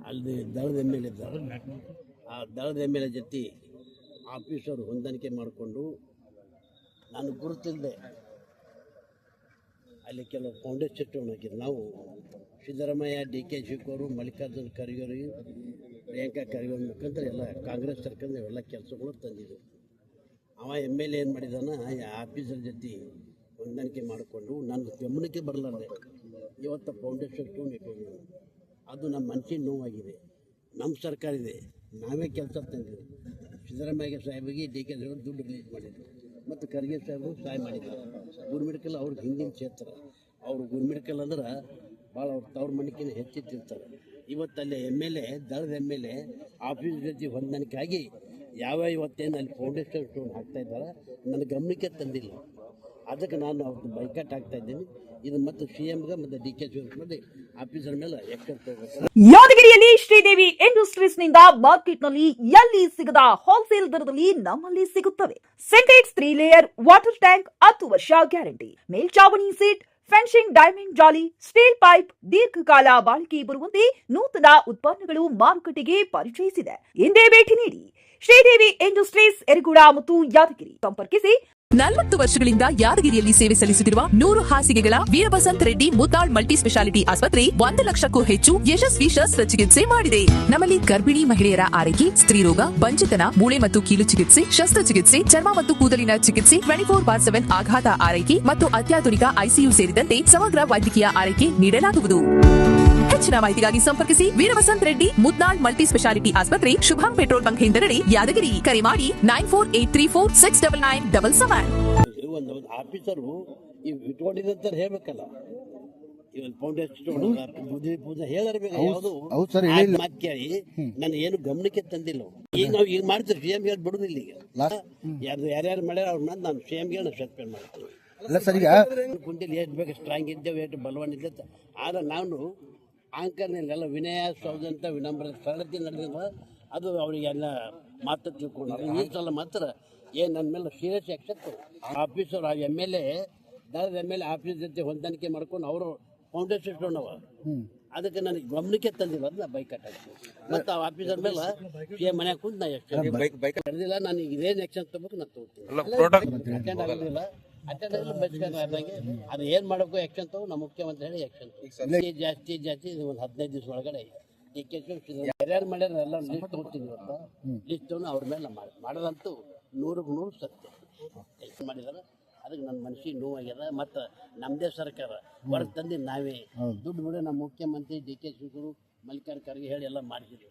ಅಲ್ಲಿ ದಳದ M L ಇದ್ದಾರೆ. ಆ ದಳದ ಎಮ್ ಎಲ್ ಎ ಜೊತೆ ಆಫೀಸರು ಹೊಂದಾಣಿಕೆ ಮಾಡಿಕೊಂಡು ನಾನು ಗುರುತಿಲ್ಲದೆ ಅಲ್ಲಿ ಕೆಲವು ಫೌಂಡೇಶನ್ ಹಾಕಿದ್ರು. ನಾವು ಸಿದ್ದರಾಮಯ್ಯ, ಡಿ.ಕೆ. ಶಿವಕುಮಾರ್, ಮಲ್ಲಿಕಾರ್ಜುನ ಖರ್ಗೆ, ಪ್ರಿಯಾಂಕಾ ಖರ್ಗೆ ಮುಖಾಂತರ ಎಲ್ಲ ಕಾಂಗ್ರೆಸ್ ಸರ್ಕಾರ ಎಲ್ಲ ಕೆಲಸಗಳು ತಂದಿದ್ದೆವು. ಅವ ಎಮ್ ಎಲ್ ಎ ಏನು ಮಾಡಿದಾನ, ಆಫೀಸರ್ ಜೊತೆ ಹೊಂದಾಣಿಕೆ ಮಾಡಿಕೊಂಡು ನನ್ನ ಗಮನಕ್ಕೆ ಬರಲಾರ್ದೆ ಇವತ್ತು ಫೌಂಡೇಶನ್ ಸ್ಟೋನ್ ಇಟ್ಕೊಂಡು ಅದು ನಮ್ಮ ಮನಸ್ಸಿನ ನೋವಾಗಿದೆ. ನಮ್ಮ ಸರ್ಕಾರ ಇದೆ, ನಾವೇ ಕೆಲಸ ತಂದಿದ್ದು. ಸಿದ್ದರಾಮಯ್ಯ ಸಾಹೇಬಿಗೆ ಡಿ.ಕೆ. ಸಾಹೇಬರು ದುಡ್ಡು ರಿಲೀಸ್ ಮಾಡಿದ್ರು ಮತ್ತು ಖರ್ಗೆ ಸಾಹೇಬರು ಸಹಾಯ ಮಾಡಿದ್ದಾರೆ. ಗುರುಮಿಡ್ಕಲ್ ಅವ್ರಿಗೆ ಹಿಂದಿನ ಕ್ಷೇತ್ರ, ಅವರು ಗುರುಮಿಡ್ಕಲ್ ಅಂದ್ರೆ ಭಾಳ ಅವ್ರ ತವ್ರ ಮಣಿಕಿನ ಹೆಚ್ಚಿಟ್ಟಿರ್ತಾರೆ. ಇವತ್ತಲ್ಲಿ ಎಮ್ ಎಲ್ ಎ, ದಳದ ಎಮ್ ಎಲ್ ಎ ಆಫೀಸ್ ಜೊತೆ ಹೊಂದಾಣಿಕೆ ಆಗಿ ಇವತ್ತೇನು ಅಲ್ಲಿ ಫೌಂಡೇಶನ್ ಸ್ಟೋನ್ ಹಾಕ್ತಾಯಿದ್ದಾರೆ ನನ್ನ ಗಮನಕ್ಕೆ ತಂದಿಲ್ಲ. ಅದಕ್ಕೆ ನಾನು ಅವ್ರದ್ದು ಬೈಕಾಟ್ ಆಗ್ತಾಯಿದ್ದೀನಿ. ಇದು ಮತ್ತು CMಗೆ ಮತ್ತು ಡಿ.ಕೆ. ಶಿವಕುಮಾರ್ ಆಫೀಸರ್ ಮೇಲೆ ಆಕ್ಷನ್ ತಗೋಬೇಕು. ಯಾದಗಿರಿಯಲ್ಲಿ ಶ್ರೀದೇವಿ ಇಂಡಸ್ಟ್ರೀಸ್ ನಿಂದ ಮಾರ್ಕೆಟ್ನಲ್ಲಿ ಎಲ್ಲಿ ಸಿಗದ ಹೋಲ್ಸೇಲ್ ದರದಲ್ಲಿ ನಮ್ಮಲ್ಲಿ ಸಿಗುತ್ತವೆ. ಸಿಂಟೆಕ್ಸ್ 3 ಲೇಯರ್ ವಾಟರ್ ಟ್ಯಾಂಕ್ 10 ವರ್ಷ ಗ್ಯಾರಂಟಿ, ಮೇಲ್ಚಾವಣಿ ಸೀಟ್, ಫೆನ್ಸಿಂಗ್, ಡೈಮಂಡ್ ಜಾಲಿ, ಸ್ಟೀಲ್ ಪೈಪ್ ದೀರ್ಘಕಾಲ ಬಾಳಿಕೆ ಬರುವಂತೆ ನೂತನ ಉತ್ಪನ್ನಗಳು ಮಾರುಕಟ್ಟೆಗೆ ಪರಿಚಯಿಸಿದೆ. ಇಂದೇ ಭೇಟಿ ನೀಡಿ ಶ್ರೀದೇವಿ ಇಂಡಸ್ಟ್ರೀಸ್, ಯರಗುಡ ಮತ್ತು ಯಾದಗಿರಿ. ಸಂಪರ್ಕಿಸಿ. 40 ವರ್ಷಗಳಿಂದ ಯಾದಗಿರಿಯಲ್ಲಿ ಸೇವೆ ಸಲ್ಲಿಸುತ್ತಿರುವ 100 ಹಾಸಿಗೆಗಳ ವೀರಬಸಂತ್ ರೆಡ್ಡಿ ಮುತ್ತಾಳ್ ಮಲ್ಟಿ ಸ್ಪೆಷಾಲಿಟಿ ಆಸ್ಪತ್ರೆ 1 ಲಕ್ಷಕ್ಕೂ ಹೆಚ್ಚು ಯಶಸ್ವಿ ಶಸ್ತ್ರಚಿಕಿತ್ಸೆ ಮಾಡಿದೆ. ನಮ್ಮಲ್ಲಿ ಗರ್ಭಿಣಿ ಮಹಿಳೆಯರ ಆರೈಕೆ, ಸ್ತ್ರೀರೋಗ, ಬಂಚಿತನ, ಮೂಳೆ ಮತ್ತು ಕೀಲು ಚಿಕಿತ್ಸೆ, ಶಸ್ತ್ರಚಿಕಿತ್ಸೆ, ಚರ್ಮ ಮತ್ತು ಕೂದಲಿನ ಚಿಕಿತ್ಸೆ, 24/7 ಆಘಾತ ಆರೈಕೆ ಮತ್ತು ಅತ್ಯಾಧುನಿಕ ಐಸಿಯು ಸೇರಿದಂತೆ ಸಮಗ್ರ ವೈದ್ಯಕೀಯ ಆರೈಕೆ ನೀಡಲಾಗುವುದು. ಹೆಚ್ಚಿನ ಮಾಹಿತಿಗಾಗಿ ಸಂಪರ್ಕಿಸಿ ವೀರಬಸಂತ್ ರೆಡ್ಡಿ ಮುತ್ನಾಳ್ ಮಲ್ಟಿ ಸ್ಪೆಷಾಲಿಟಿ ಆಸ್ಪತ್ರೆ, ಶುಭಾಂ ಪೆಟ್ರೋಲ್ ಬಂಕ್ ಹಿಂದೆರಡೆ, ಯಾದಗಿರಿ. ಕರೆ ಮಾಡಿ 9483469977. ಒಂದು ಆಫೀಸರು ಇಟ್ಕೊಂಡಿದ್ದಂತ ಹೇಳ್ಬೇಕಲ್ಲ. ಇವನ್ ಫೌಂಡೇಶನ್ ಪೂಜೆ ಹೇಳಿರ್ಬೇಕು. ಯಾವುದು ಮಾತು ಕೇಳಿ ನಾನು ಏನು ಗಮನಕ್ಕೆ ತಂದಿಲ್ಲ. ಈಗ ನಾವು ಈಗ ಮಾಡ್ತೀವಿ, CM ಹೇಳಿ ಬಿಡುದಿಲ್ಲ. ಈಗ ಯಾರ್ಯಾರು ಮಾಡ್ಯಾರ ಅವ್ರನ್ನ ನಾನು CM ಸಸ್ಪೆಂಡ್ ಮಾಡ್ತೀವಿ. ಕುಂಟಿಲಿ ಎಷ್ಟು ಬೇಕು ಸ್ಟ್ರಾಂಗ್ ಇದ್ದೇವೆ, ಎಷ್ಟು ಬಲವಾನ್ ಇದ್ದೆ. ಆದ್ರೆ ನಾನು ಆಂಕರ್ನೆಲ್ಲ ವಿನಯ, ಸೌಜನ್ಯ, ವಿನಮ್ರ, ಸರಳತೆ ನಡೆದಿಲ್ಲ. ಅದು ಅವರಿಗೆಲ್ಲ ಮಾತು ತಿಳ್ಕೊಂಡು ಈ ಸಲ ಮಾತ್ರ ಏನು ನನ್ನ ಮೇಲೆ serious action officer M L A, ದಳದ ಎಮ್ ಎಲ್ ಎ ಆಫೀಸ್ ಜೊತೆ ಹೊಂದಾಣಿಕೆ ಮಾಡ್ಕೊಂಡು ಅವರು ಫೌಂಡೇಶನ್ ಸ್ಟೋನ್ ಅದಕ್ಕೆ ನನಗೆ ಗಮನಕ್ಕೆ ತಂದಿಲ್ಲ. ಅದನ್ನ ಬೈಕಾಟ್ ಆಗ್ತೀವಿ. ಮತ್ತು ಆ ಆಫೀಸರ್ ಮೇಲೆ ಮನ್ಯಾಗ ಕುಂತು ನಾ ಎಷ್ಟು ಕರೆದಿಲ್ಲ. ನಾನು ಇದೇನು ಆಕ್ಷನ್ ತಗೋಬೇಕು ನಾನು ತಗೋತೀನಿ. ಅಟೆಂಡ್ ಆಗೋದಿಲ್ಲ, ಅಟೆಂಡ್ ಆಗಲಿ ಬೈಸ್ಕೊಂಡಾಗೆ ಅದು ಏನು ಮಾಡಬೇಕು ಆಕ್ಷನ್ ತಗೋ. ನಮ್ಮ ಮುಖ್ಯಮಂತ್ರಿ ಹೇಳಿ ಆಕ್ಷನ್ ಜಾಸ್ತಿ ಇದು ಒಂದು 15 ದಿವಸ ಒಳಗಡೆ ಡಿ.ಕೆ. ಯಾರ್ಯಾರು ಮಾಡ್ಯಾರ ಎಲ್ಲ ಲಿಸ್ಟ್ ತಗೋತೀನಿ. ಇವತ್ತು ಲಿಸ್ಟ್ ತಗೊಂಡು ಅವ್ರ ಮೇಲೆ ಮಾಡೋದಂತೂ 100ಕ್ಕೆ 100 ಸತ್ಯ ಮಾಡಿದಾರೆ. ಅದಕ್ಕೆ ನನ್ನ ಮನಸ್ಸಿಗೆ ನೋವಾಗ್ಯದ. ಮತ್ತು ನಮ್ಮದೇ ಸರ್ಕಾರ ಹೊರಗೆ ತಂದು ನಾವೇ ದುಡ್ಡು ಬಿಡು. ನಮ್ಮ ಮುಖ್ಯಮಂತ್ರಿ ಡಿ.ಕೆ. ಶಿವಕುಮಾರ್, ಮಲ್ಲಿಕಾರ್ಜುನ ಖರ್ಗೆ ಹೇಳಿ ಎಲ್ಲ ಮಾಡಿದ್ದೀವಿ.